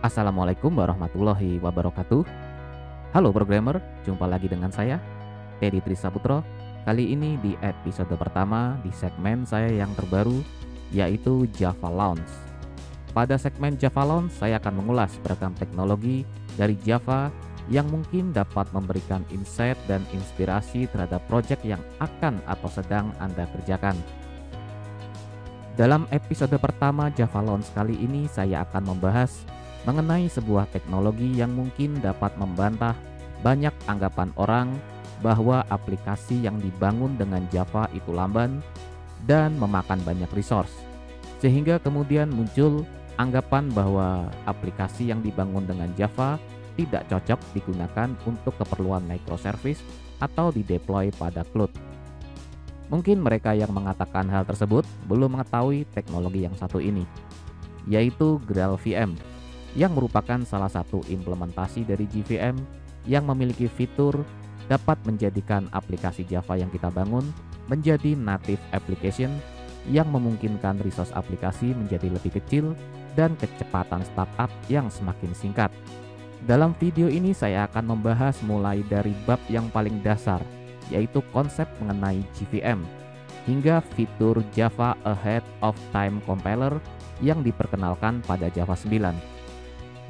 Assalamualaikum warahmatullahi wabarakatuh. Halo programmer, jumpa lagi dengan saya, Teddy Trisaputro. Kali ini di episode pertama di segmen saya yang terbaru, yaitu Java Launch. Pada segmen Java Launch, saya akan mengulas beragam teknologi dari Java yang mungkin dapat memberikan insight dan inspirasi terhadap proyek yang akan atau sedang Anda kerjakan. Dalam episode pertama Java Launch kali ini, saya akan membahas mengenai sebuah teknologi yang mungkin dapat membantah banyak anggapan orang bahwa aplikasi yang dibangun dengan Java itu lamban dan memakan banyak resource. Sehingga kemudian muncul anggapan bahwa aplikasi yang dibangun dengan Java tidak cocok digunakan untuk keperluan microservice atau dideploy pada cloud. Mungkin mereka yang mengatakan hal tersebut belum mengetahui teknologi yang satu ini, yaitu GraalVM, yang merupakan salah satu implementasi dari JVM yang memiliki fitur dapat menjadikan aplikasi Java yang kita bangun menjadi native application yang memungkinkan resource aplikasi menjadi lebih kecil dan kecepatan startup yang semakin singkat. Dalam video ini saya akan membahas mulai dari bab yang paling dasar, yaitu konsep mengenai JVM, hingga fitur Java Ahead of Time Compiler yang diperkenalkan pada Java 9.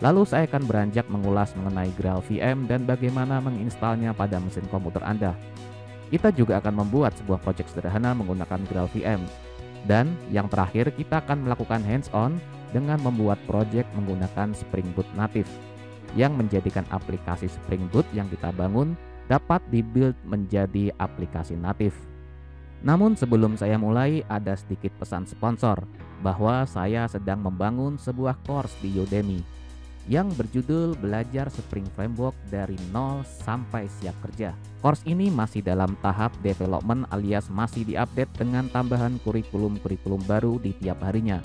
Lalu saya akan beranjak mengulas mengenai GraalVM dan bagaimana menginstalnya pada mesin komputer Anda. Kita juga akan membuat sebuah proyek sederhana menggunakan GraalVM. Dan yang terakhir, kita akan melakukan hands-on dengan membuat proyek menggunakan Spring Boot native, yang menjadikan aplikasi Spring Boot yang kita bangun dapat dibuild menjadi aplikasi natif. Namun sebelum saya mulai, ada sedikit pesan sponsor bahwa saya sedang membangun sebuah course di Udemy yang berjudul Belajar Spring Framework dari nol sampai siap kerja. Course ini masih dalam tahap development alias masih diupdate dengan tambahan kurikulum-kurikulum baru di tiap harinya.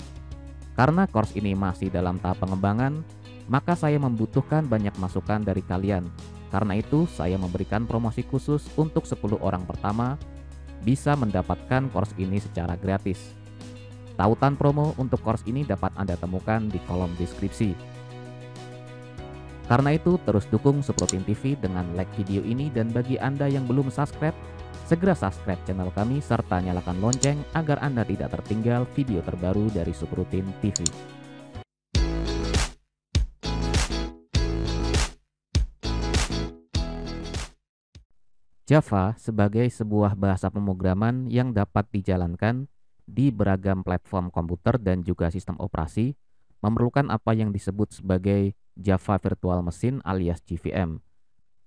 Karena course ini masih dalam tahap pengembangan, maka saya membutuhkan banyak masukan dari kalian. Karena itu, saya memberikan promosi khusus untuk 10 orang pertama bisa mendapatkan course ini secara gratis. Tautan promo untuk course ini dapat Anda temukan di kolom deskripsi. Karena itu, terus dukung Suprotin TV dengan like video ini, dan bagi Anda yang belum subscribe, segera subscribe channel kami serta nyalakan lonceng agar Anda tidak tertinggal video terbaru dari Suprotin TV. Java sebagai sebuah bahasa pemrograman yang dapat dijalankan di beragam platform komputer dan juga sistem operasi memerlukan apa yang disebut sebagai Java Virtual Machine alias JVM,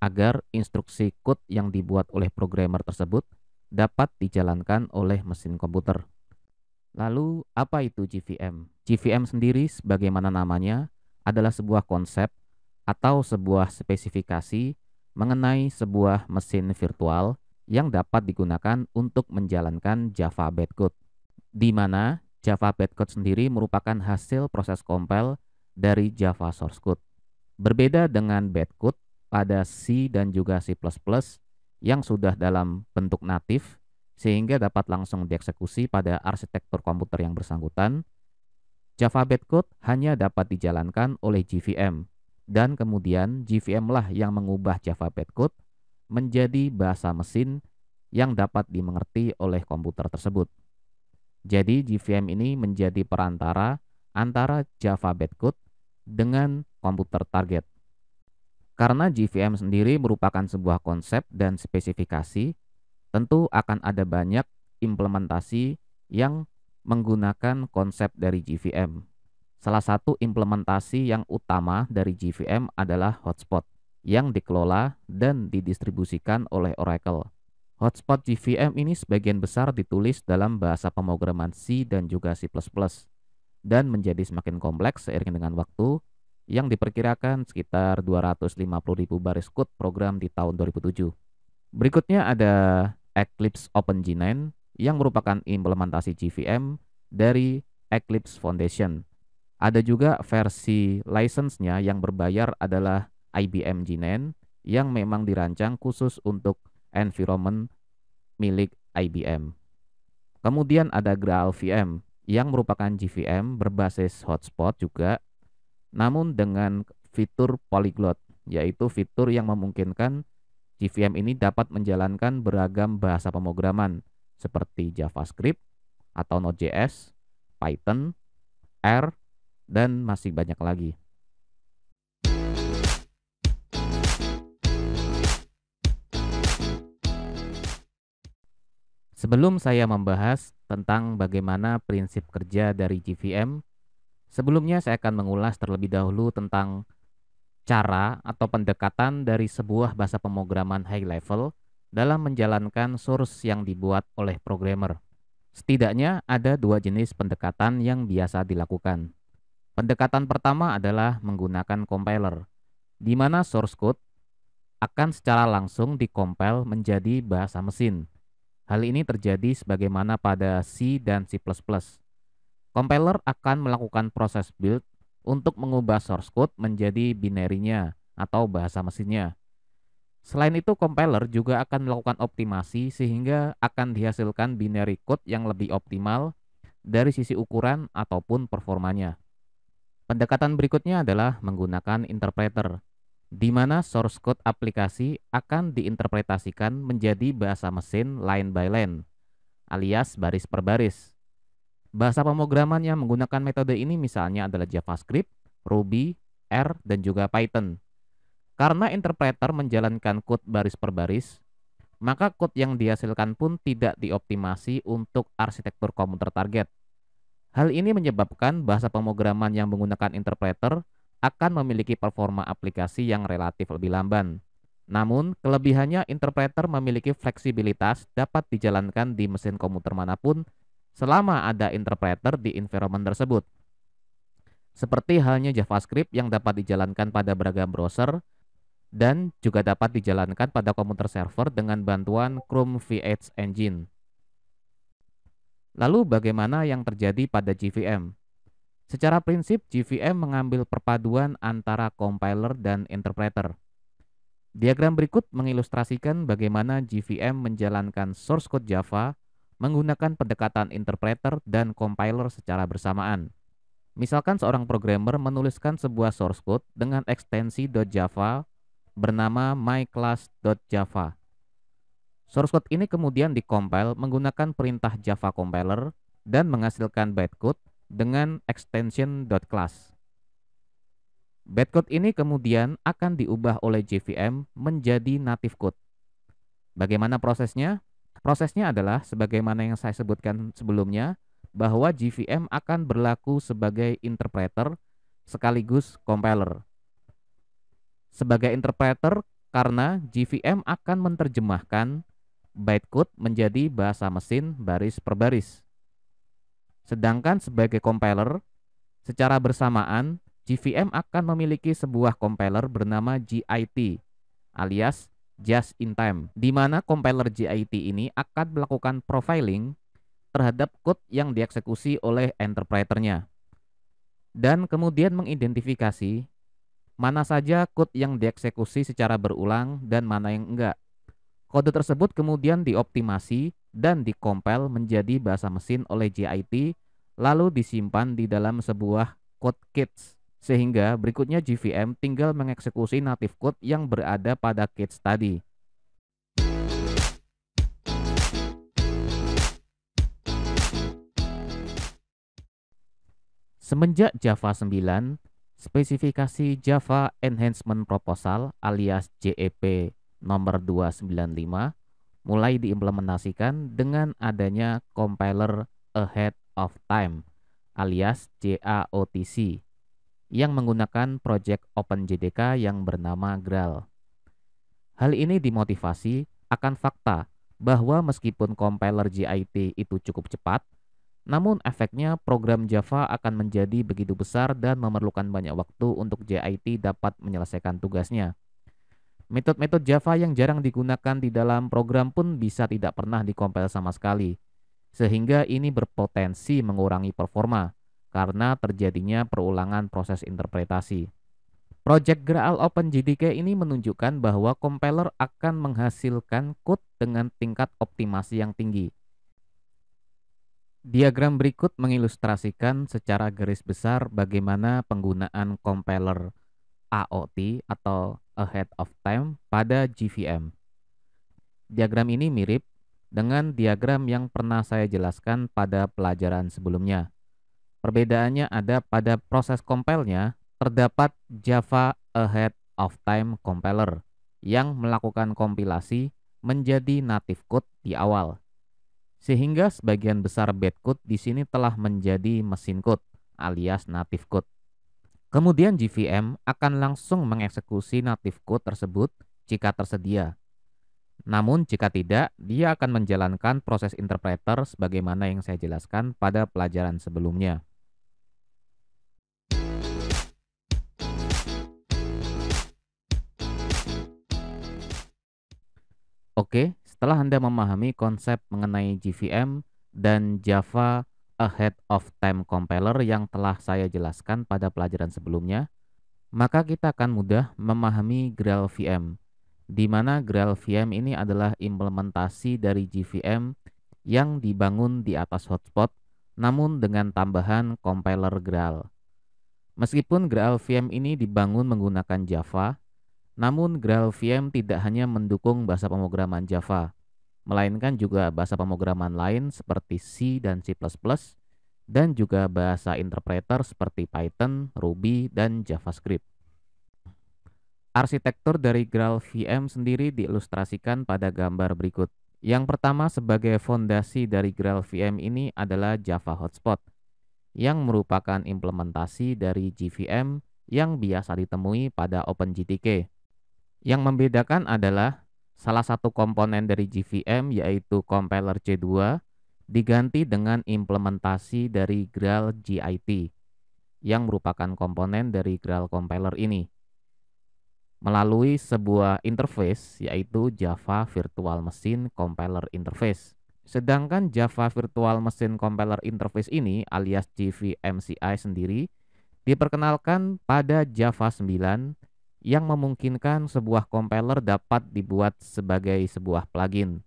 agar instruksi code yang dibuat oleh programmer tersebut dapat dijalankan oleh mesin komputer. Lalu, apa itu JVM? JVM sendiri sebagaimana namanya adalah sebuah konsep atau sebuah spesifikasi mengenai sebuah mesin virtual yang dapat digunakan untuk menjalankan Java bytecode, di mana Java bytecode sendiri merupakan hasil proses compile dari Java source code. Berbeda dengan bytecode pada C dan juga C++ yang sudah dalam bentuk natif sehingga dapat langsung dieksekusi pada arsitektur komputer yang bersangkutan, Java bytecode hanya dapat dijalankan oleh JVM. Dan kemudian JVM lah yang mengubah Java bytecode menjadi bahasa mesin yang dapat dimengerti oleh komputer tersebut. Jadi JVM ini menjadi perantara antara Java bytecode dengan komputer target. Karena JVM sendiri merupakan sebuah konsep dan spesifikasi, tentu akan ada banyak implementasi yang menggunakan konsep dari JVM. Salah satu implementasi yang utama dari JVM adalah Hotspot yang dikelola dan didistribusikan oleh Oracle. Hotspot JVM ini sebagian besar ditulis dalam bahasa pemrograman C dan juga C++ dan menjadi semakin kompleks seiring dengan waktu yang diperkirakan sekitar 250.000 baris code program di tahun 2007. Berikutnya ada Eclipse OpenG9 yang merupakan implementasi JVM dari Eclipse Foundation. Ada juga versi license-nya yang berbayar adalah IBM G9 yang memang dirancang khusus untuk environment milik IBM. Kemudian ada GraalVM yang merupakan JVM berbasis hotspot juga. namun dengan fitur polyglot, yaitu fitur yang memungkinkan JVM ini dapat menjalankan beragam bahasa pemrograman seperti JavaScript atau Node.js, Python, R, dan masih banyak lagi. Sebelum saya membahas tentang bagaimana prinsip kerja dari JVM, sebelumnya saya akan mengulas terlebih dahulu tentang cara atau pendekatan dari sebuah bahasa pemrograman high level dalam menjalankan source yang dibuat oleh programmer. Setidaknya ada dua jenis pendekatan yang biasa dilakukan. Pendekatan pertama adalah menggunakan compiler, di mana source code akan secara langsung dikompil menjadi bahasa mesin. Hal ini terjadi sebagaimana pada C dan C++. Compiler akan melakukan proses build untuk mengubah source code menjadi binary-nya atau bahasa mesinnya. Selain itu, compiler juga akan melakukan optimasi sehingga akan dihasilkan binary code yang lebih optimal dari sisi ukuran ataupun performanya. Pendekatan berikutnya adalah menggunakan interpreter, di mana source code aplikasi akan diinterpretasikan menjadi bahasa mesin line by line, alias baris per baris. Bahasa pemrograman yang menggunakan metode ini misalnya adalah JavaScript, Ruby, R, dan juga Python. Karena interpreter menjalankan code baris per baris, maka code yang dihasilkan pun tidak dioptimasi untuk arsitektur komputer target. Hal ini menyebabkan bahasa pemrograman yang menggunakan interpreter akan memiliki performa aplikasi yang relatif lebih lamban. Namun, kelebihannya interpreter memiliki fleksibilitas dapat dijalankan di mesin komputer manapun selama ada interpreter di environment tersebut. Seperti halnya JavaScript yang dapat dijalankan pada beragam browser dan juga dapat dijalankan pada komputer server dengan bantuan Chrome V8 Engine. Lalu bagaimana yang terjadi pada JVM? Secara prinsip, JVM mengambil perpaduan antara compiler dan interpreter. Diagram berikut mengilustrasikan bagaimana JVM menjalankan source code Java menggunakan pendekatan interpreter dan compiler secara bersamaan. Misalkan seorang programmer menuliskan sebuah source code dengan ekstensi .java bernama myclass.java. Source code ini kemudian dikompil menggunakan perintah Java compiler dan menghasilkan bytecode dengan extension .class. Bytecode ini kemudian akan diubah oleh JVM menjadi native code. Bagaimana prosesnya? Prosesnya adalah sebagaimana yang saya sebutkan sebelumnya, bahwa JVM akan berlaku sebagai interpreter sekaligus compiler. Sebagai interpreter karena JVM akan menerjemahkan bytecode menjadi bahasa mesin baris per baris. Sedangkan sebagai compiler, secara bersamaan JVM akan memiliki sebuah compiler bernama JIT alias Just in Time, di mana compiler JIT ini akan melakukan profiling terhadap code yang dieksekusi oleh interpreternya dan kemudian mengidentifikasi mana saja code yang dieksekusi secara berulang dan mana yang enggak. Kode tersebut kemudian dioptimasi dan dikompil menjadi bahasa mesin oleh JIT, lalu disimpan di dalam sebuah code kits. Sehingga berikutnya JVM tinggal mengeksekusi native code yang berada pada kits tadi. Semenjak Java 9, spesifikasi Java Enhancement Proposal alias JEP nomor 295 mulai diimplementasikan dengan adanya compiler ahead of time alias JAOTC yang menggunakan project OpenJDK yang bernama Graal. Hal ini dimotivasi akan fakta bahwa meskipun compiler JIT itu cukup cepat, namun efeknya program Java akan menjadi begitu besar dan memerlukan banyak waktu untuk JIT dapat menyelesaikan tugasnya. Metode-metode Java yang jarang digunakan di dalam program pun bisa tidak pernah dikompil sama sekali, sehingga ini berpotensi mengurangi performa karena terjadinya perulangan proses interpretasi. Project Graal OpenJDK ini menunjukkan bahwa compiler akan menghasilkan code dengan tingkat optimasi yang tinggi. Diagram berikut mengilustrasikan secara garis besar bagaimana penggunaan compiler AOT atau Ahead of Time pada GVM. Diagram ini mirip dengan diagram yang pernah saya jelaskan pada pelajaran sebelumnya. Perbedaannya ada pada proses compile-nya, terdapat Java Ahead of Time Compiler yang melakukan kompilasi menjadi native code di awal. Sehingga sebagian besar bytecode di sini telah menjadi mesin code alias native code. Kemudian GVM akan langsung mengeksekusi native code tersebut jika tersedia. Namun jika tidak, dia akan menjalankan proses interpreter sebagaimana yang saya jelaskan pada pelajaran sebelumnya. Oke, setelah Anda memahami konsep mengenai GVM dan Java Ahead of Time Compiler yang telah saya jelaskan pada pelajaran sebelumnya, maka kita akan mudah memahami GraalVM, di mana GraalVM ini adalah implementasi dari GVM yang dibangun di atas hotspot, namun dengan tambahan compiler Graal. Meskipun GraalVM ini dibangun menggunakan Java, namun GraalVM tidak hanya mendukung bahasa pemrograman Java, melainkan juga bahasa pemrograman lain seperti C dan C++, dan juga bahasa interpreter seperti Python, Ruby, dan JavaScript. Arsitektur dari GraalVM sendiri diilustrasikan pada gambar berikut. Yang pertama sebagai fondasi dari GraalVM ini adalah Java Hotspot, yang merupakan implementasi dari GVM yang biasa ditemui pada OpenGTK. Yang membedakan adalah salah satu komponen dari GVM yaitu compiler C2 diganti dengan implementasi dari Graal GIT yang merupakan komponen dari Graal compiler ini melalui sebuah interface yaitu Java Virtual Machine Compiler Interface. Sedangkan Java Virtual Machine Compiler Interface ini alias JVMCI sendiri diperkenalkan pada Java 9 yang memungkinkan sebuah compiler dapat dibuat sebagai sebuah plugin.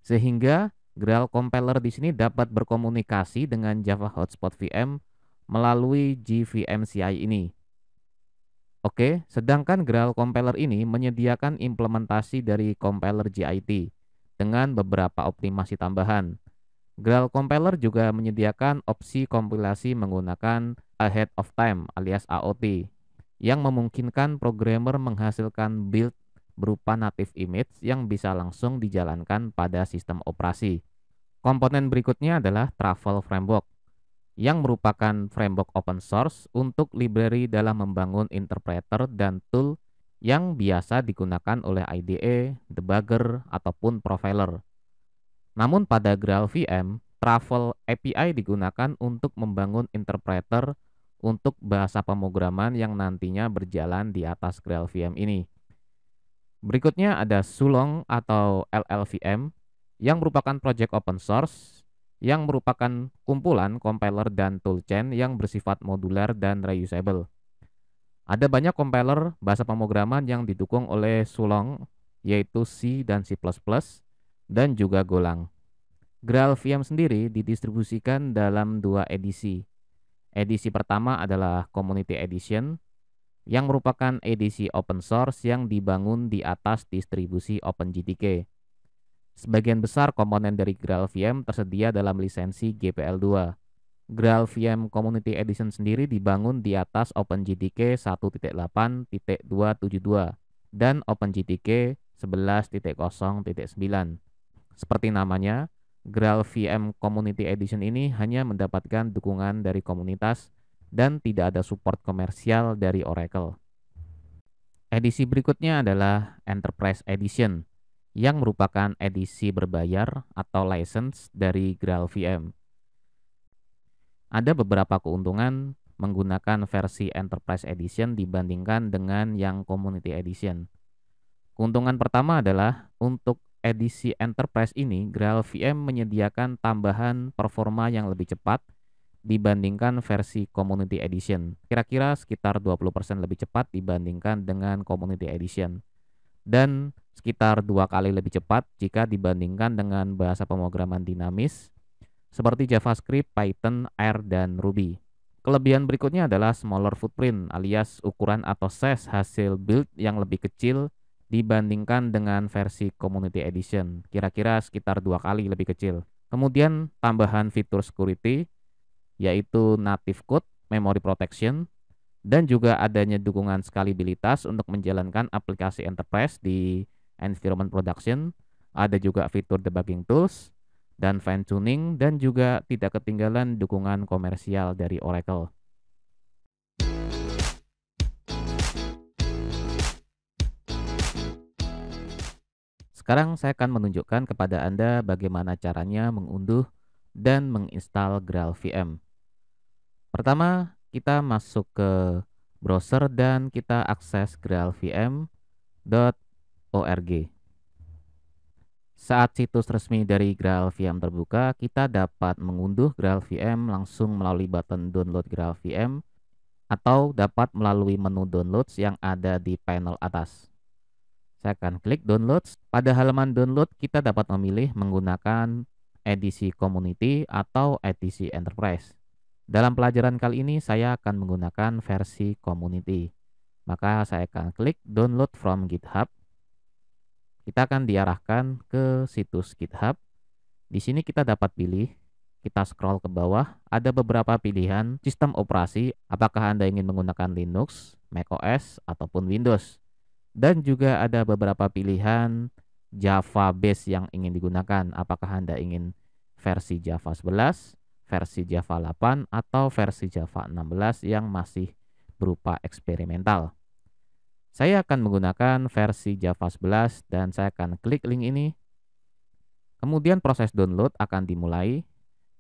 Sehingga Graal compiler di sini dapat berkomunikasi dengan Java Hotspot VM melalui JVMCI ini. Oke, sedangkan Graal compiler ini menyediakan implementasi dari compiler JIT dengan beberapa optimasi tambahan. Graal compiler juga menyediakan opsi kompilasi menggunakan Ahead of Time alias AOT yang memungkinkan programmer menghasilkan build berupa native image yang bisa langsung dijalankan pada sistem operasi. Komponen berikutnya adalah Travel Framework, yang merupakan framework open source untuk library dalam membangun interpreter dan tool yang biasa digunakan oleh IDE, debugger, ataupun profiler. Namun pada GraalVM, Travel API digunakan untuk membangun interpreter untuk bahasa pemrograman yang nantinya berjalan di atas GraalVM ini. Berikutnya ada Sulong atau LLVM yang merupakan project open source yang merupakan kumpulan compiler dan toolchain yang bersifat modular dan reusable. Ada banyak compiler bahasa pemrograman yang didukung oleh Sulong yaitu C dan C++ dan juga Golang. GraalVM sendiri didistribusikan dalam dua edisi. Edisi pertama adalah Community Edition, yang merupakan edisi open source yang dibangun di atas distribusi OpenGTK. Sebagian besar komponen dari GraalVM tersedia dalam lisensi GPL2. GraalVM Community Edition sendiri dibangun di atas OpenGTK 1.8.272 dan OpenGTK 11.0.9. Seperti namanya, GraalVM Community Edition ini hanya mendapatkan dukungan dari komunitas dan tidak ada support komersial dari Oracle. Edisi berikutnya adalah Enterprise Edition, yang merupakan edisi berbayar atau license dari GraalVM. Ada beberapa keuntungan menggunakan versi Enterprise Edition dibandingkan dengan yang Community Edition. Keuntungan pertama adalah untuk edisi Enterprise ini, GraalVM menyediakan tambahan performa yang lebih cepat dibandingkan versi Community Edition. Kira-kira sekitar 20% lebih cepat dibandingkan dengan Community Edition. Dan sekitar 2 kali lebih cepat jika dibandingkan dengan bahasa pemrograman dinamis seperti JavaScript, Python, R, dan Ruby. Kelebihan berikutnya adalah smaller footprint alias ukuran atau size hasil build yang lebih kecil dibandingkan dengan versi Community Edition, kira-kira sekitar 2 kali lebih kecil. Kemudian tambahan fitur security yaitu native code, memory protection, dan juga adanya dukungan scalabilitas untuk menjalankan aplikasi enterprise di environment production. Ada juga fitur debugging tools dan fine tuning, dan juga tidak ketinggalan dukungan komersial dari Oracle. Sekarang saya akan menunjukkan kepada Anda bagaimana caranya mengunduh dan menginstal GraalVM. Pertama, kita masuk ke browser dan kita akses graalvm.org. Saat situs resmi dari GraalVM terbuka, kita dapat mengunduh GraalVM langsung melalui button download GraalVM atau dapat melalui menu downloads yang ada di panel atas. Saya akan klik downloads. Pada halaman download, kita dapat memilih menggunakan edisi community atau edisi enterprise. Dalam pelajaran kali ini, saya akan menggunakan versi community. Maka saya akan klik download from GitHub. Kita akan diarahkan ke situs GitHub. Di sini kita dapat pilih, kita scroll ke bawah, ada beberapa pilihan sistem operasi, apakah Anda ingin menggunakan Linux, macOS, ataupun Windows. Dan juga ada beberapa pilihan Java base yang ingin digunakan, apakah Anda ingin versi Java 11, versi Java 8, atau versi Java 16 yang masih berupa eksperimental. Saya akan menggunakan versi Java 11 dan saya akan klik link ini. Kemudian proses download akan dimulai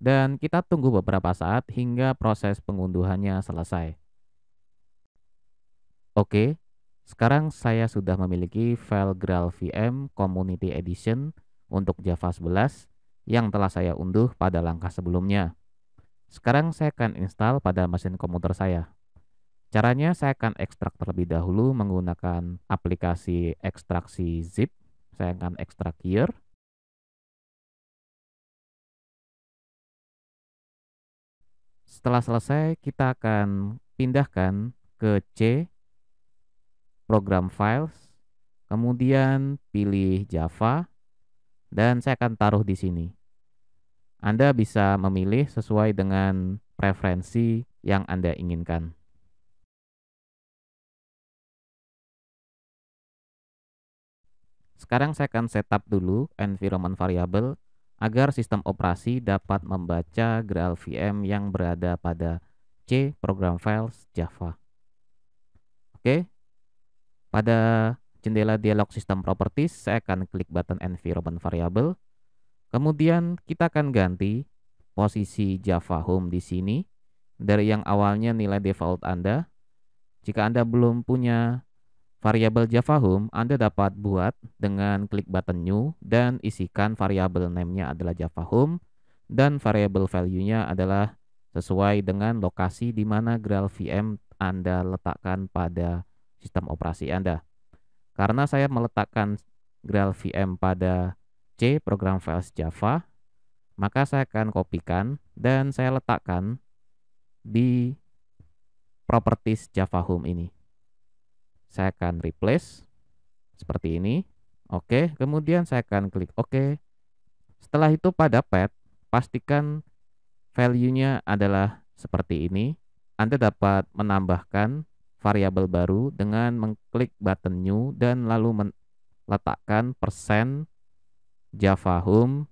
dan kita tunggu beberapa saat hingga proses pengunduhannya selesai. Oke, sekarang saya sudah memiliki file GraalVM Community Edition untuk Java 11 yang telah saya unduh pada langkah sebelumnya. Sekarang saya akan install pada mesin komputer saya. Caranya saya akan ekstrak terlebih dahulu menggunakan aplikasi ekstraksi zip. Saya akan ekstrak here. Setelah selesai, kita akan pindahkan ke C, program files, kemudian pilih Java, dan saya akan taruh di sini. Anda bisa memilih sesuai dengan preferensi yang Anda inginkan. Sekarang saya akan setup dulu environment variable agar sistem operasi dapat membaca GraalVM yang berada pada C, program files, Java. Oke. Pada jendela dialog System Properties, saya akan klik button Environment Variable. Kemudian kita akan ganti posisi Java Home di sini dari yang awalnya nilai default Anda. Jika Anda belum punya variabel Java Home, Anda dapat buat dengan klik button New dan isikan variabel name-nya adalah Java Home dan variabel value-nya adalah sesuai dengan lokasi di mana GraalVM Anda letakkan pada sistem operasi Anda. Karena saya meletakkan GraalVM pada C, program files Java, maka saya akan kopikan dan saya letakkan di properties Java Home ini. Saya akan replace seperti ini. Oke, kemudian saya akan klik OK. Setelah itu pada path, pastikan value-nya adalah seperti ini. Anda dapat menambahkan variabel baru dengan mengklik button new dan lalu meletakkan %Java Home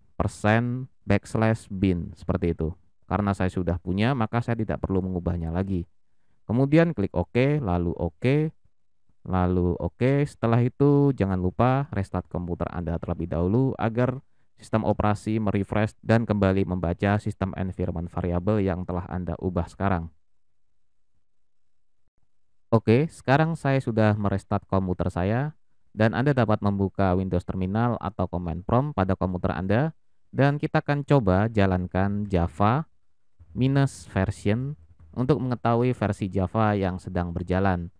%bin seperti itu. Karena saya sudah punya, maka saya tidak perlu mengubahnya lagi. Kemudian klik OK, lalu OK, lalu OK. Setelah itu jangan lupa restart komputer Anda terlebih dahulu agar sistem operasi merefresh dan kembali membaca sistem environment variable yang telah Anda ubah sekarang. Oke, sekarang saya sudah merestart komputer saya dan Anda dapat membuka Windows Terminal atau Command Prompt pada komputer Anda dan kita akan coba jalankan Java minus version untuk mengetahui versi Java yang sedang berjalan.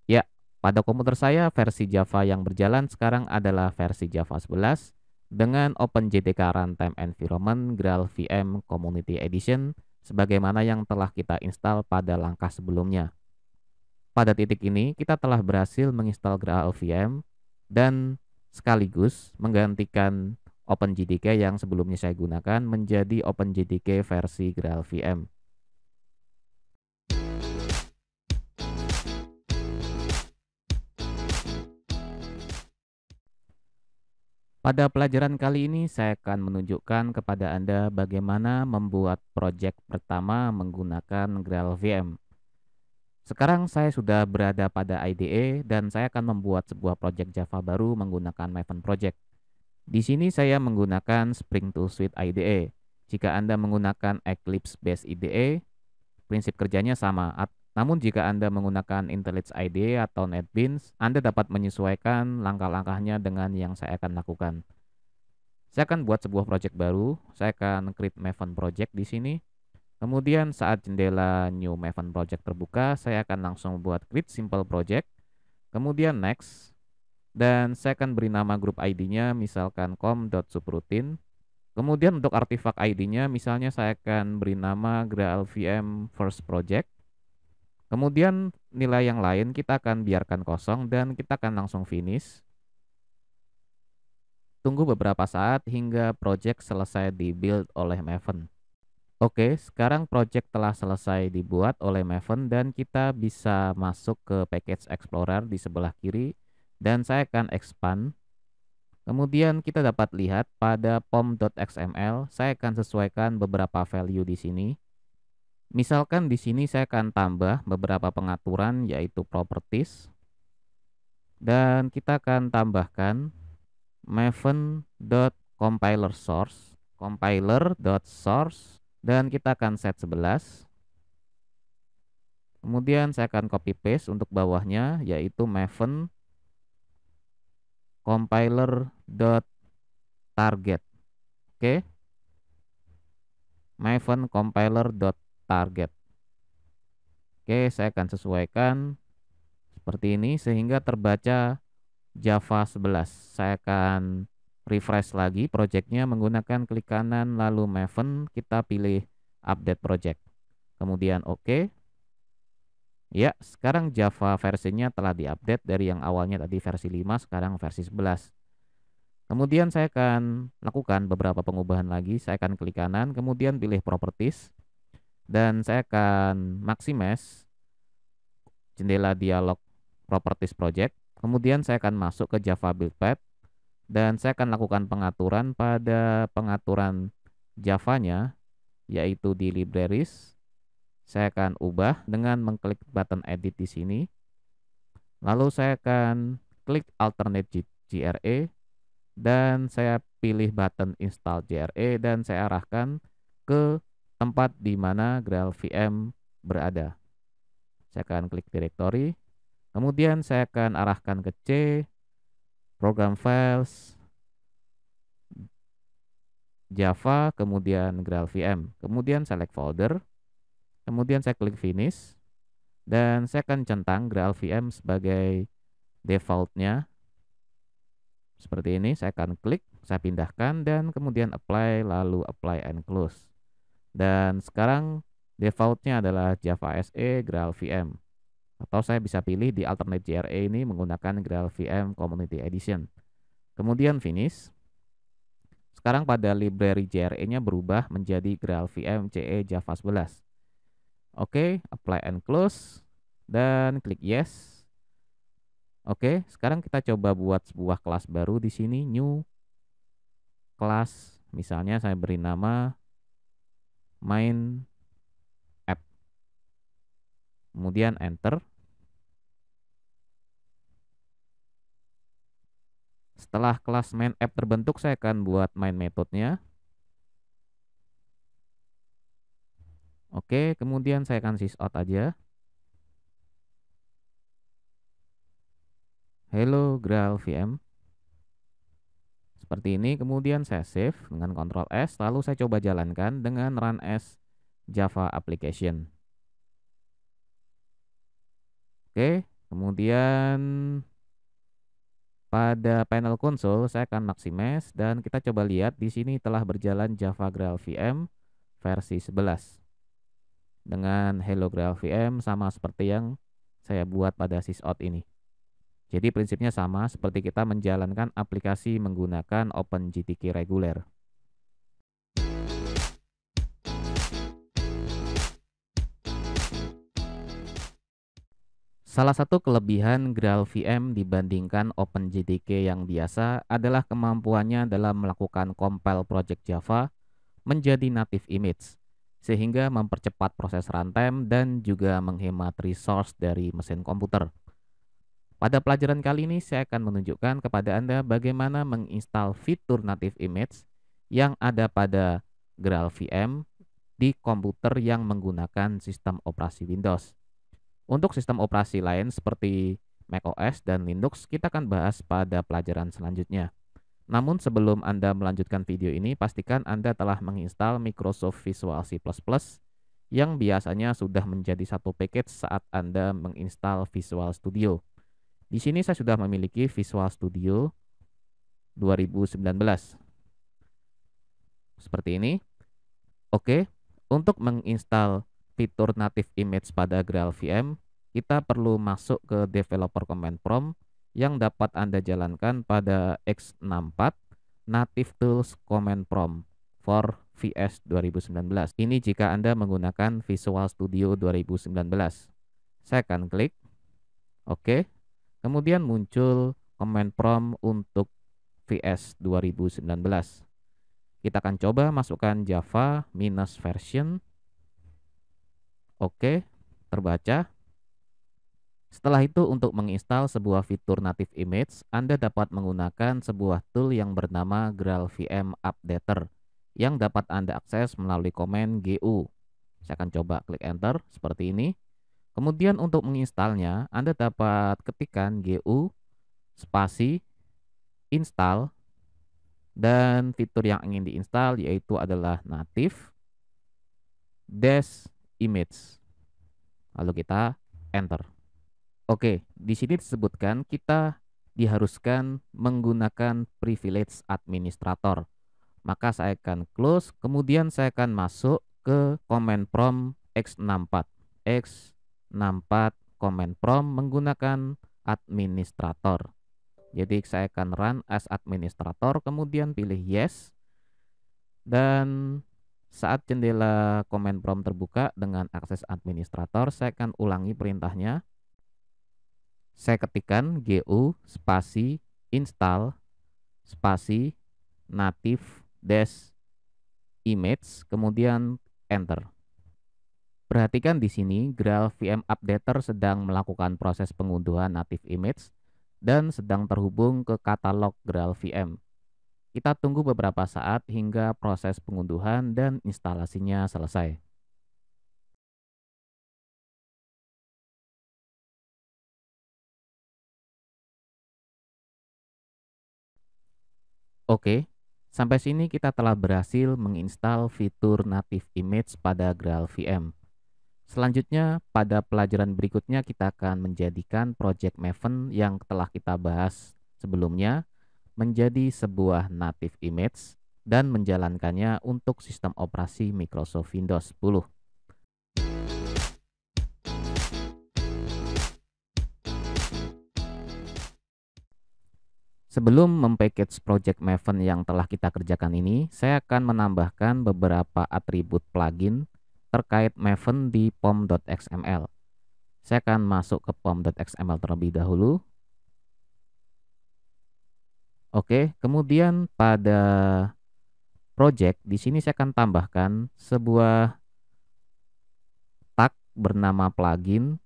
Ya, pada komputer saya versi Java yang berjalan sekarang adalah versi Java 11 dengan OpenJDK Runtime Environment GraalVM Community Edition sebagaimana yang telah kita install pada langkah sebelumnya. Pada titik ini, kita telah berhasil menginstal GraalVM dan sekaligus menggantikan OpenJDK yang sebelumnya saya gunakan menjadi OpenJDK versi GraalVM. Pada pelajaran kali ini, saya akan menunjukkan kepada Anda bagaimana membuat proyek pertama menggunakan GraalVM. Sekarang saya sudah berada pada IDE dan saya akan membuat sebuah proyek Java baru menggunakan Maven Project. Di sini saya menggunakan Spring Tool Suite IDE. Jika Anda menggunakan Eclipse Based IDE, prinsip kerjanya sama. Namun jika Anda menggunakan IntelliJ IDE atau NetBeans, Anda dapat menyesuaikan langkah-langkahnya dengan yang saya akan lakukan. Saya akan buat sebuah project baru. Saya akan create Maven Project di sini. Kemudian saat jendela New Maven Project terbuka, saya akan langsung buat create simple project. Kemudian next. Dan saya akan beri nama grup ID-nya misalkan com.subroutine. Kemudian untuk artifak ID-nya misalnya saya akan beri nama GraalVM First Project. Kemudian nilai yang lain kita akan biarkan kosong dan kita akan langsung finish. Tunggu beberapa saat hingga project selesai dibuild oleh Maven. Oke, sekarang project telah selesai dibuat oleh Maven dan kita bisa masuk ke Package Explorer di sebelah kiri dan saya akan expand. Kemudian kita dapat lihat pada pom.xml, saya akan sesuaikan beberapa value di sini. Misalkan di sini saya akan tambah beberapa pengaturan yaitu properties dan kita akan tambahkan maven.compiler_source compiler.source dan kita akan set 11. Kemudian saya akan copy paste untuk bawahnya yaitu maven compiler.target. Oke. Maven compiler.target. Oke, saya akan sesuaikan seperti ini sehingga terbaca Java 11. Saya akan refresh lagi projectnya menggunakan klik kanan lalu Maven, kita pilih update project. Kemudian oke. Ya, sekarang Java versinya telah diupdate dari yang awalnya tadi versi 5 sekarang versi 11. Kemudian saya akan lakukan beberapa pengubahan lagi. Saya akan klik kanan, kemudian pilih properties dan saya akan maximize jendela dialog properties project. Kemudian saya akan masuk ke Java build path dan saya akan lakukan pengaturan pada pengaturan Java-nya yaitu di libraries. Saya akan ubah dengan mengklik button edit di sini. Lalu saya akan klik alternate JRE dan saya pilih button install JRE dan saya arahkan ke tempat di mana GraalVM berada. Saya akan klik directory. Kemudian saya akan arahkan ke C, program files, Java, kemudian GraalVM. Kemudian select folder. Kemudian saya klik finish. Dan saya akan centang GraalVM sebagai defaultnya. Seperti ini, saya akan klik, saya pindahkan, dan kemudian apply, lalu apply and close. Dan sekarang defaultnya adalah Java SE GraalVM. Atau saya bisa pilih di alternate JRE ini menggunakan GraalVM Community Edition. Kemudian finish. Sekarang pada library JRE-nya berubah menjadi GraalVM CE Java 11. Oke, apply and close. Dan klik yes. Oke, sekarang kita coba buat sebuah kelas baru di sini, new class. Misalnya saya beri nama main app. Kemudian enter. Setelah kelas main app terbentuk, saya akan buat main metodenya. Oke, kemudian saya akan sysout aja. Hello GraalVM. Seperti ini, kemudian saya save dengan Ctrl S, lalu saya coba jalankan dengan run as Java application. Oke, kemudian Pada panel konsol saya akan maximize dan kita coba lihat di sini telah berjalan Java GraalVM versi 11. Dengan Hello GraalVM sama seperti yang saya buat pada sysout ini. Jadi prinsipnya sama seperti kita menjalankan aplikasi menggunakan OpenGTK reguler. Salah satu kelebihan GraalVM dibandingkan OpenGTK yang biasa adalah kemampuannya dalam melakukan compile project Java menjadi native image, sehingga mempercepat proses runtime dan juga menghemat resource dari mesin komputer. Pada pelajaran kali ini saya akan menunjukkan kepada Anda bagaimana menginstal fitur native image yang ada pada GraalVM di komputer yang menggunakan sistem operasi Windows. Untuk sistem operasi lain seperti macOS dan Linux kita akan bahas pada pelajaran selanjutnya. Namun sebelum Anda melanjutkan video ini, pastikan Anda telah menginstal Microsoft Visual C++ yang biasanya sudah menjadi satu package saat Anda menginstal Visual Studio. Di sini saya sudah memiliki Visual Studio 2019. Seperti ini. Oke, untuk menginstal fitur native image pada GraalVM, kita perlu masuk ke developer command prompt yang dapat Anda jalankan pada x64 Native Tools Command Prompt for VS 2019. Ini jika Anda menggunakan Visual Studio 2019. Saya akan klik OK. Kemudian muncul command prompt untuk VS 2019. Kita akan coba masukkan Java minus version. Oke, terbaca. Setelah itu untuk menginstal sebuah fitur native image, Anda dapat menggunakan sebuah tool yang bernama GraalVM Updater yang dapat Anda akses melalui komen GU. Saya akan coba klik enter seperti ini. Kemudian untuk menginstalnya, Anda dapat ketikkan GU spasi install dan fitur yang ingin diinstal yaitu adalah native dash image. Lalu kita enter. Oke, di sini disebutkan kita diharuskan menggunakan privilege administrator. Maka saya akan close, kemudian saya akan masuk ke command prompt x64. X64 command prompt menggunakan administrator. Jadi saya akan run as administrator, kemudian pilih yes. Dan saat jendela command prompt terbuka dengan akses administrator, saya akan ulangi perintahnya. Saya ketikkan GU spasi install spasi native dash image, kemudian enter. Perhatikan di sini GraalVM Updater sedang melakukan proses pengunduhan native image dan sedang terhubung ke katalog GraalVM. Kita tunggu beberapa saat hingga proses pengunduhan dan instalasinya selesai. Oke, sampai sini kita telah berhasil menginstal fitur native image pada GraalVM. Selanjutnya, pada pelajaran berikutnya kita akan menjadikan project Maven yang telah kita bahas sebelumnya menjadi sebuah native image dan menjalankannya untuk sistem operasi Microsoft Windows 10. Sebelum mempackage project Maven yang telah kita kerjakan ini, saya akan menambahkan beberapa atribut plugin terkait Maven di pom.xml. Saya akan masuk ke pom.xml terlebih dahulu. Oke, kemudian pada project di sini saya akan tambahkan sebuah tag bernama plugin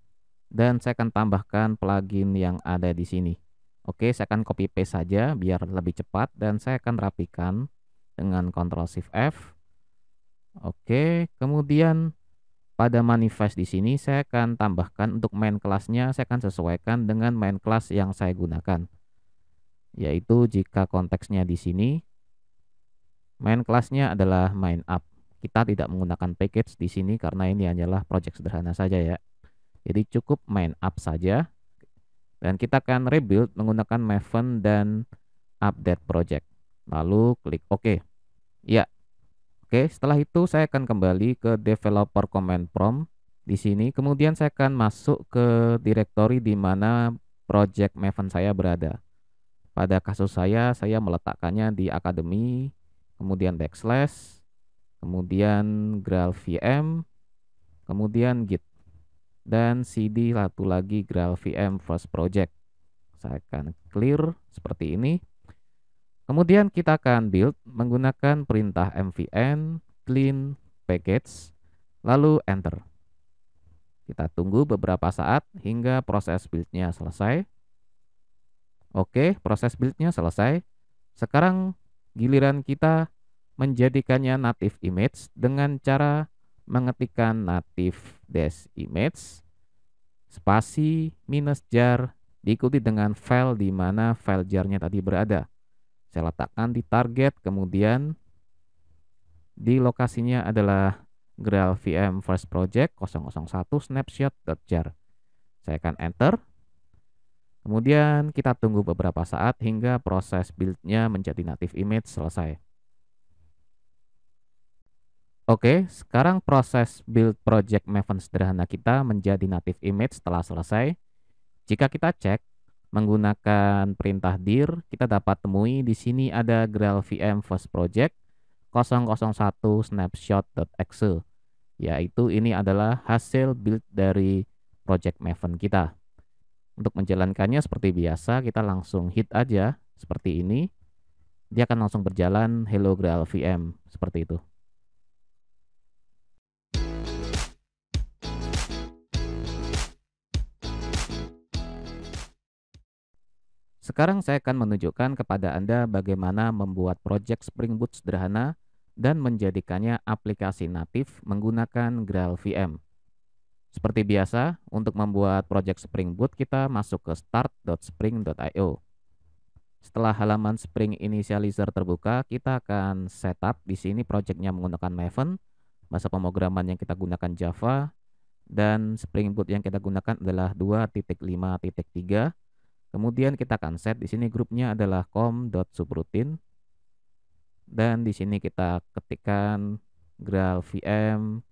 dan saya akan tambahkan plugin yang ada di sini. Oke, saya akan copy paste saja biar lebih cepat dan saya akan rapikan dengan Ctrl Shift F. Oke, kemudian pada manifest di sini saya akan tambahkan untuk main kelasnya, saya akan sesuaikan dengan main kelas yang saya gunakan. Yaitu jika konteksnya di sini main kelasnya adalah main app. Kita tidak menggunakan package di sini karena ini hanyalah project sederhana saja ya. Jadi cukup main app saja. Dan kita akan rebuild menggunakan Maven dan update project. Lalu klik OK. Ya, oke. Setelah itu saya akan kembali ke developer command prompt di sini. Kemudian saya akan masuk ke directory di mana project Maven saya berada. Pada kasus saya meletakkannya di Academy, kemudian backslash, kemudian graalvm, kemudian git, dan cd satu lagi graalvm first project. Saya akan clear seperti ini. Kemudian kita akan build menggunakan perintah mvn clean package, lalu enter. Kita tunggu beberapa saat hingga proses build-nya selesai. Oke, proses build-nya selesai. Sekarang giliran kita menjadikannya native image dengan cara mengetikkan native dash image spasi minus jar diikuti dengan file di mana file jar-nya tadi berada. Saya letakkan di target, kemudian di lokasinya adalah graalvm first project 001 snapshot.jar. Saya akan enter. Kemudian kita tunggu beberapa saat hingga proses build-nya menjadi native image selesai. Oke, sekarang proses build project Maven sederhana kita menjadi native image telah selesai. Jika kita cek menggunakan perintah dir, kita dapat temui di sini ada graalvm first project 001 snapshot.exe, yaitu ini adalah hasil build dari project Maven kita. Untuk menjalankannya seperti biasa, kita langsung hit aja seperti ini. Dia akan langsung berjalan hello graalvm seperti itu. Sekarang saya akan menunjukkan kepada Anda bagaimana membuat project Spring Boot sederhana dan menjadikannya aplikasi natif menggunakan graalvm. Seperti biasa, untuk membuat project Spring Boot kita masuk ke start.spring.io. Setelah halaman Spring Initializer terbuka, kita akan setup di sini projectnya menggunakan Maven, bahasa pemrograman yang kita gunakan Java, dan Spring Boot yang kita gunakan adalah 2.5.3. Kemudian kita akan set di sini grupnya adalah com.subroutine, dan di sini kita ketikkan graalvm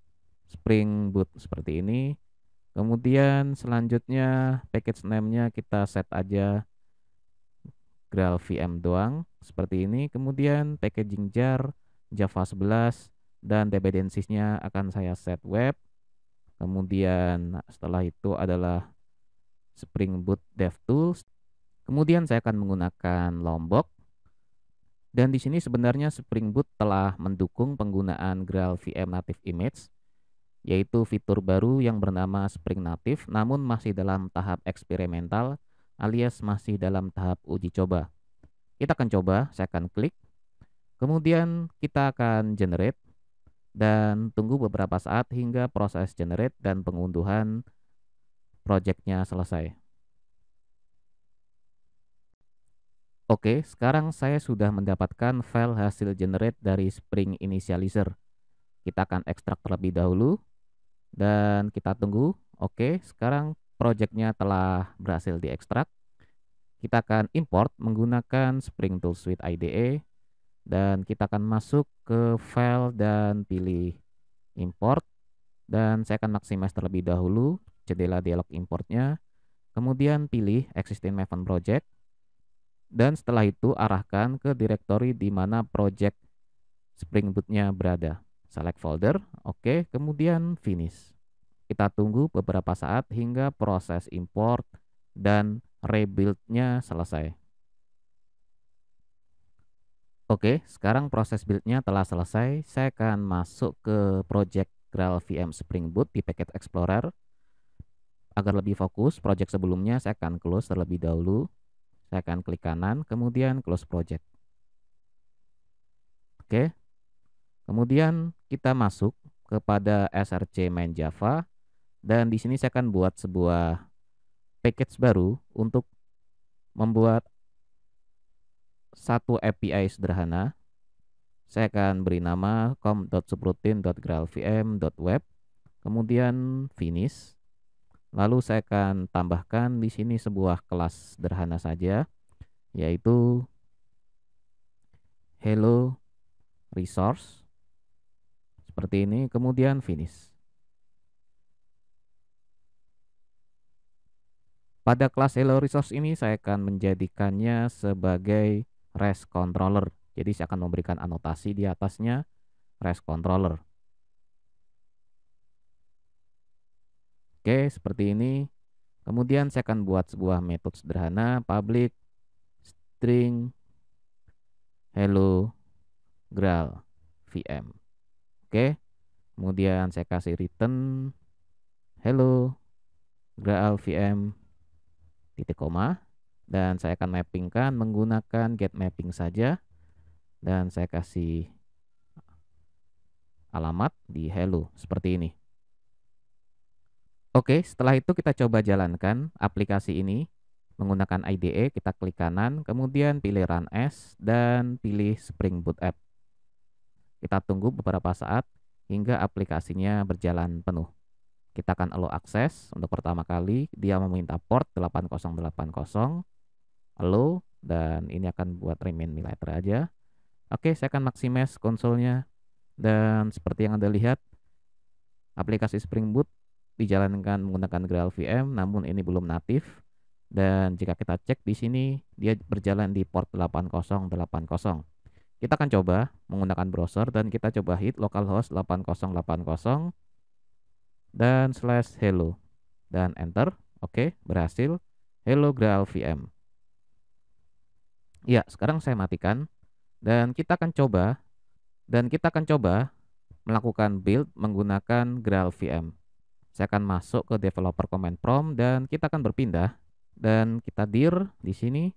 Spring Boot seperti ini. Kemudian selanjutnya package name-nya kita set aja graalvm doang seperti ini. Kemudian packaging jar Java 11 dan dependencies-nya akan saya set web. Kemudian setelah itu adalah Spring Boot DevTools. Kemudian saya akan menggunakan Lombok. Dan di sini sebenarnya Spring Boot telah mendukung penggunaan graalvm native image, yaitu fitur baru yang bernama Spring Native, namun masih dalam tahap eksperimental alias masih dalam tahap uji coba. Kita akan coba, saya akan klik, kemudian kita akan generate, dan tunggu beberapa saat hingga proses generate dan pengunduhan projectnya selesai. Oke, sekarang saya sudah mendapatkan file hasil generate dari Spring Initializer. Kita akan ekstrak terlebih dahulu. Dan kita tunggu. Oke, sekarang projectnya telah berhasil diekstrak. Kita akan import menggunakan Spring Tool Suite IDE. Dan kita akan masuk ke file dan pilih import. Dan saya akan maximize terlebih dahulu jendela dialog importnya. Kemudian pilih existing Maven project. Dan setelah itu arahkan ke directory di mana project Spring Boot-nya berada. Select folder, oke, kemudian finish. Kita tunggu beberapa saat hingga proses import dan rebuild-nya selesai. Oke, sekarang proses build-nya telah selesai. Saya akan masuk ke project graalvm Spring Boot di Package Explorer. Agar lebih fokus, project sebelumnya saya akan close terlebih dahulu. Saya akan klik kanan, kemudian close project. Oke. Kemudian kita masuk kepada src main Java, dan di sini saya akan buat sebuah package baru untuk membuat satu API sederhana. Saya akan beri nama com.subroutine.graalvm.web, kemudian finish. Lalu saya akan tambahkan di sini sebuah kelas sederhana saja, yaitu hello resource seperti ini, kemudian finish. Pada kelas hello resource ini saya akan menjadikannya sebagai REST controller. Jadi saya akan memberikan anotasi di atasnya REST controller. Oke, seperti ini. Kemudian saya akan buat sebuah metode sederhana public string hello Graal VM. Oke. Kemudian saya kasih return hello Graal VM titik koma, dan saya akan mappingkan menggunakan get mapping saja, dan saya kasih alamat di hello seperti ini. Oke, setelah itu kita coba jalankan aplikasi ini menggunakan IDE. Kita klik kanan, kemudian pilih Run As dan pilih Spring Boot App. Kita tunggu beberapa saat hingga aplikasinya berjalan penuh. Kita akan allow akses. Untuk pertama kali dia meminta port 8080, allow, dan ini akan buat remain me later aja. Oke, saya akan maximize konsolnya, dan seperti yang Anda lihat, aplikasi Spring Boot dijalankan menggunakan Graal VM, namun ini belum natif. Dan jika kita cek di sini, dia berjalan di port 8080. Kita akan coba menggunakan browser, dan kita coba hit localhost 8080 dan /hello dan enter. Oke, berhasil. Hello Graal VM. Ya, sekarang saya matikan dan kita akan coba melakukan build menggunakan Graal VM. Saya akan masuk ke developer command prompt dan kita akan berpindah dan kita dir di sini.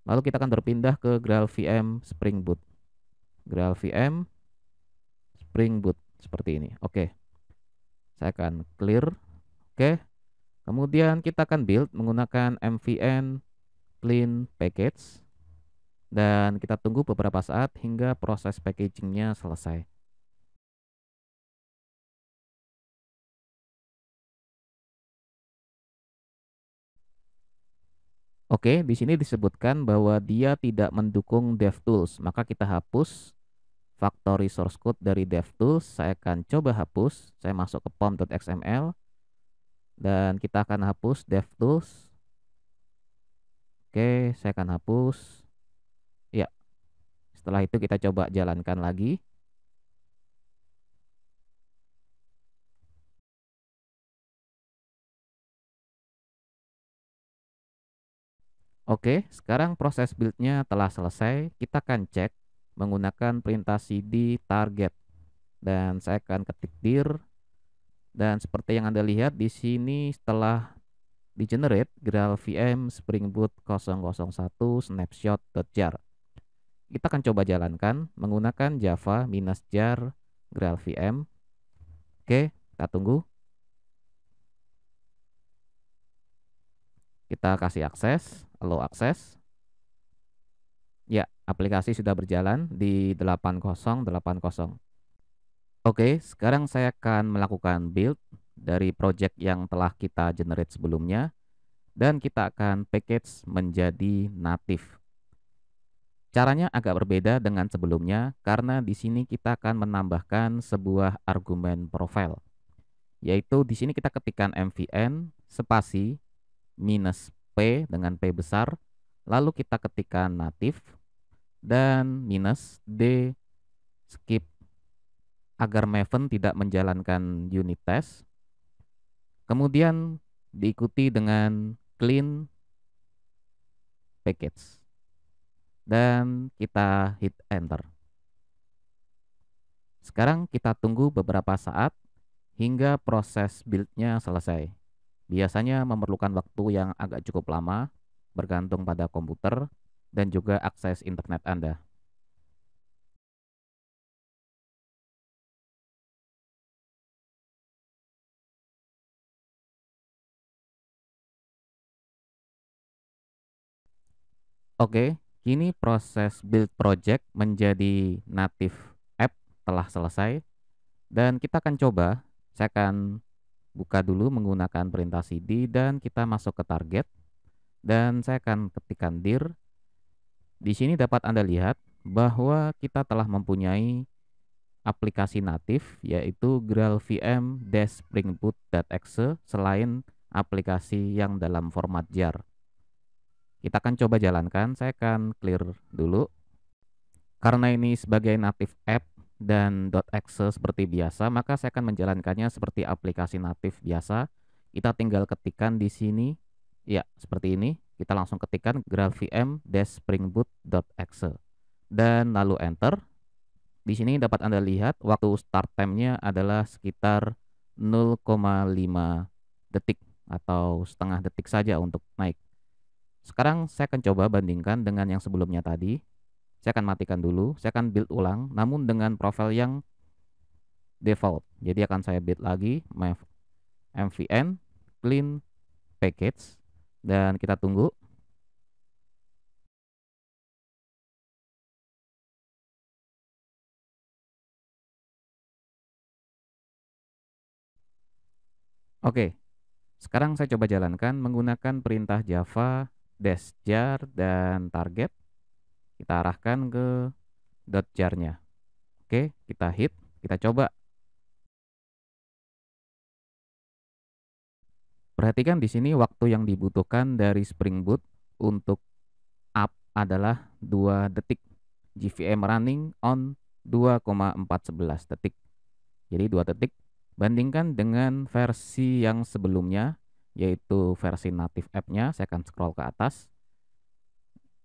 Lalu kita akan berpindah ke Graal VM Spring Boot. Graal VM Spring Boot seperti ini. Oke. Saya akan clear. Oke. Kemudian kita akan build menggunakan mvn clean package. Dan kita tunggu beberapa saat hingga proses packagingnya selesai. Oke, di sini disebutkan bahwa dia tidak mendukung DevTools, maka kita hapus factory source code dari DevTools. Saya akan coba hapus. Saya masuk ke pom.xml dan kita akan hapus DevTools. Oke, saya akan hapus. Ya. Setelah itu kita coba jalankan lagi. Oke, sekarang proses build-nya telah selesai. Kita akan cek menggunakan perintah cd target. Dan saya akan ketik dir. Dan seperti yang Anda lihat di sini setelah di-generate Graal VM Spring Boot 001 snapshot.jar. Kita akan coba jalankan menggunakan java -jar Graal VM. Oke, kita tunggu. Kita kasih akses, allow akses. Ya, aplikasi sudah berjalan di 8080. Oke, sekarang saya akan melakukan build dari project yang telah kita generate sebelumnya. Dan kita akan package menjadi native. Caranya agak berbeda dengan sebelumnya karena di sini kita akan menambahkan sebuah argumen profile. Yaitu di sini kita ketikkan mvn spasi -p dengan p besar, lalu kita ketikkan native dan -d skip agar Maven tidak menjalankan unit test. Kemudian diikuti dengan clean package. Dan kita hit enter. Sekarang kita tunggu beberapa saat hingga proses build-nya selesai. Biasanya memerlukan waktu yang agak cukup lama, bergantung pada komputer dan juga akses internet Anda. Oke, kini proses build project menjadi native app telah selesai. Dan kita akan coba, saya akan buka dulu menggunakan perintah cd dan kita masuk ke target dan saya akan ketikkan dir. Di sini dapat Anda lihat bahwa kita telah mempunyai aplikasi natif yaitu graalvm-springboot.exe selain aplikasi yang dalam format jar. Kita akan coba jalankan, saya akan clear dulu. Karena ini sebagai native app dan .exe seperti biasa, maka saya akan menjalankannya seperti aplikasi natif biasa. Kita tinggal ketikkan di sini, ya seperti ini. Kita langsung ketikkan graalvm-springboot.exe dan lalu enter. Di sini dapat Anda lihat waktu start time-nya adalah sekitar 0,5 detik atau setengah detik saja untuk naik. Sekarang saya akan coba bandingkan dengan yang sebelumnya tadi. Saya akan matikan dulu, saya akan build ulang namun dengan profil yang default. Jadi akan saya build lagi mvn clean package dan kita tunggu. Oke, sekarang saya coba jalankan menggunakan perintah Java -jar dan target. Kita arahkan ke .jar-nya. Oke, kita hit, kita coba. Perhatikan di sini waktu yang dibutuhkan dari Spring Boot untuk up adalah 2 detik. JVM running on 2,411 detik. Jadi 2 detik. Bandingkan dengan versi yang sebelumnya, yaitu versi native app-nya. Saya akan scroll ke atas.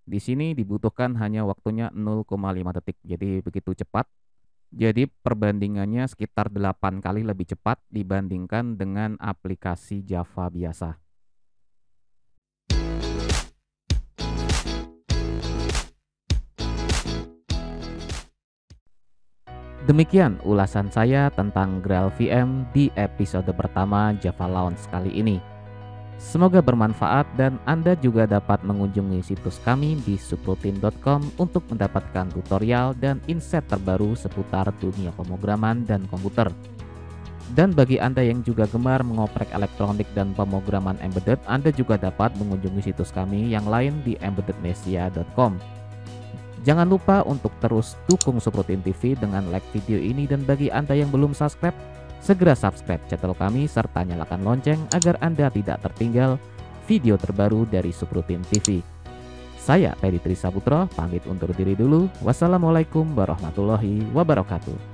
Di sini dibutuhkan hanya waktunya 0,5 detik. Jadi begitu cepat. Jadi perbandingannya sekitar 8 kali lebih cepat dibandingkan dengan aplikasi Java biasa. Demikian ulasan saya tentang GraalVM di episode pertama Java Launch kali ini. Semoga bermanfaat dan Anda juga dapat mengunjungi situs kami di subroutine.com untuk mendapatkan tutorial dan insight terbaru seputar dunia pemrograman dan komputer. Dan bagi Anda yang juga gemar mengoprek elektronik dan pemrograman embedded, Anda juga dapat mengunjungi situs kami yang lain di embeddednesia.com. Jangan lupa untuk terus dukung Subroutine TV dengan like video ini, dan bagi Anda yang belum subscribe, segera subscribe channel kami serta nyalakan lonceng agar Anda tidak tertinggal video terbaru dari Subroutine TV. Saya Teddy Trisaputro pamit undur diri dulu. Wassalamualaikum warahmatullahi wabarakatuh.